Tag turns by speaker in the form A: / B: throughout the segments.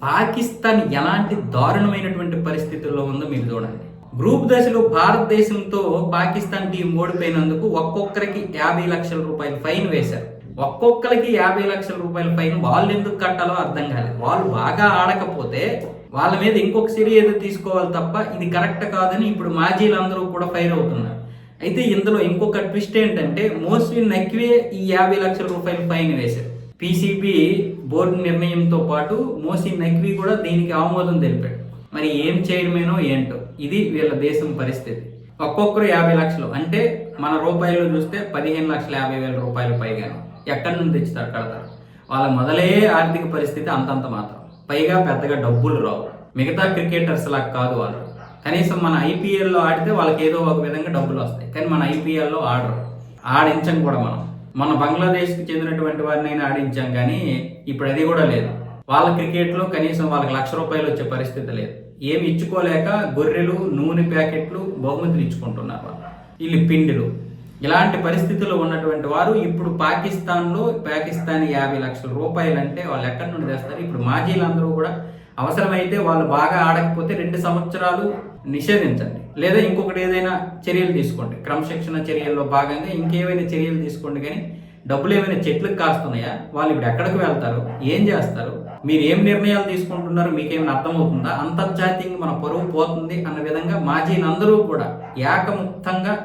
A: పాకిస్తాన్ ఎలాంటి దారుణమైనటువంటి పరిస్థితుల్లో ఉందో మీరు చూడండి. గ్రూప్ దశలో భారతదేశంతో పాకిస్తాన్ టీం ఓడిపోయినందుకు ఒక్కొక్కరికి 50 లక్షల రూపాయలు ఫైన్ వేశారు. ఒక్కొక్కరికి 50 లక్షల రూపాయల ఫైన్ వాళ్ళు ఎందుకు కట్టాలో అర్థం కాలేదు. వాళ్ళు బాగా ఆడకపోతే వాళ్ళ మీద ఇంకొక చర్య ఏదో తీసుకోవాలి తప్ప ఇది కరెక్ట్ కాదని ఇప్పుడు మాజీలందరూ కూడా ఫైర్ అవుతున్నారు. అయితే ఇందులో ఇంకొక ట్విస్ట్ ఏంటంటే మోస్విన్ నక్వీ ఈ 50 లక్షల రూపాయలు ఫైన్ వేశారు. పీసీబీ బోర్డు నిర్ణయంతో పాటు మోసిన్ నక్వీ కూడా దీనికి ఆమోదం తెలిపాడు. మరి ఏం చేయడమేనో ఏంటో ఇది వీళ్ళ దేశం పరిస్థితి. ఒక్కొక్కరు 50 లక్షలు అంటే మన రూపాయలు చూస్తే 15,50,000 రూపాయలు పైగాను ఎక్కడి నుంచి తెచ్చుతారు కడతారు. వాళ్ళ మొదలే ఆర్థిక పరిస్థితి అంతంత మాత్రం, పైగా పెద్దగా డబ్బులు రావు. మిగతా క్రికెటర్స్ లాగా కాదు వాళ్ళు. కనీసం మన ఐపీఎల్లో ఆడితే వాళ్ళకి ఏదో ఒక విధంగా డబ్బులు వస్తాయి, కానీ మన ఐపీఎల్లో ఆడరు, ఆడించం కూడా. మన బంగ్లాదేశ్కి చెందినటువంటి వారినైనా ఆడించాం, కానీ ఇప్పుడు అది కూడా లేదు. వాళ్ళ క్రికెట్లో కనీసం వాళ్ళకి ₹1,00,000 వచ్చే పరిస్థితి లేదు. ఏమి ఇచ్చుకోలేక గొర్రెలు, నూనె ప్యాకెట్లు బహుమతులు ఇచ్చుకుంటున్నారు వాళ్ళు, వీళ్ళు పిండిలు. ఇలాంటి పరిస్థితుల్లో ఉన్నటువంటి వారు ఇప్పుడు పాకిస్తాన్లో 50 లక్షల రూపాయలు అంటే వాళ్ళు ఎక్కడి నుండి తెస్తారు? ఇప్పుడు మాజీలందరూ కూడా అవసరమైతే వాళ్ళు బాగా ఆడకపోతే 2 సంవత్సరాలు నిషేధించండి, లేదా ఇంకొకటి ఏదైనా చర్యలు తీసుకోండి. క్రమశిక్షణ చర్యల్లో భాగంగా ఇంకేమైనా చర్యలు తీసుకోండి. కానీ డబ్బులు ఏమైనా చెట్లకు కాస్తున్నాయా? వాళ్ళు ఇప్పుడు ఎక్కడికి వెళ్తారు? ఏం చేస్తారు? మీరు ఏం నిర్ణయాలు తీసుకుంటున్నారు? మీకేమైనా అర్థమవుతుందా? అంతర్జాతీయంగా మన పరువు పోతుంది అన్న విధంగా మాజీలందరూ కూడా ఏకముక్తంగా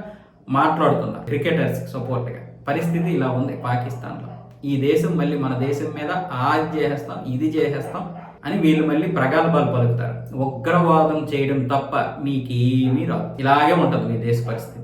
A: మాట్లాడుతున్నారు క్రికెటర్స్కి సపోర్ట్గా. పరిస్థితి ఇలా ఉంది పాకిస్తాన్లో. ఈ దేశం మళ్ళీ మన దేశం మీద అది చేసేస్తాం, ఇది చేసేస్తాం అని వీళ్ళు మళ్ళీ ప్రగల్భాలు పలుకుతారు. ఉగ్రవాదం చేయడం తప్ప మీకేమీ రాదు. ఇలాగే ఉంటుంది మీ దేశ పరిస్థితి.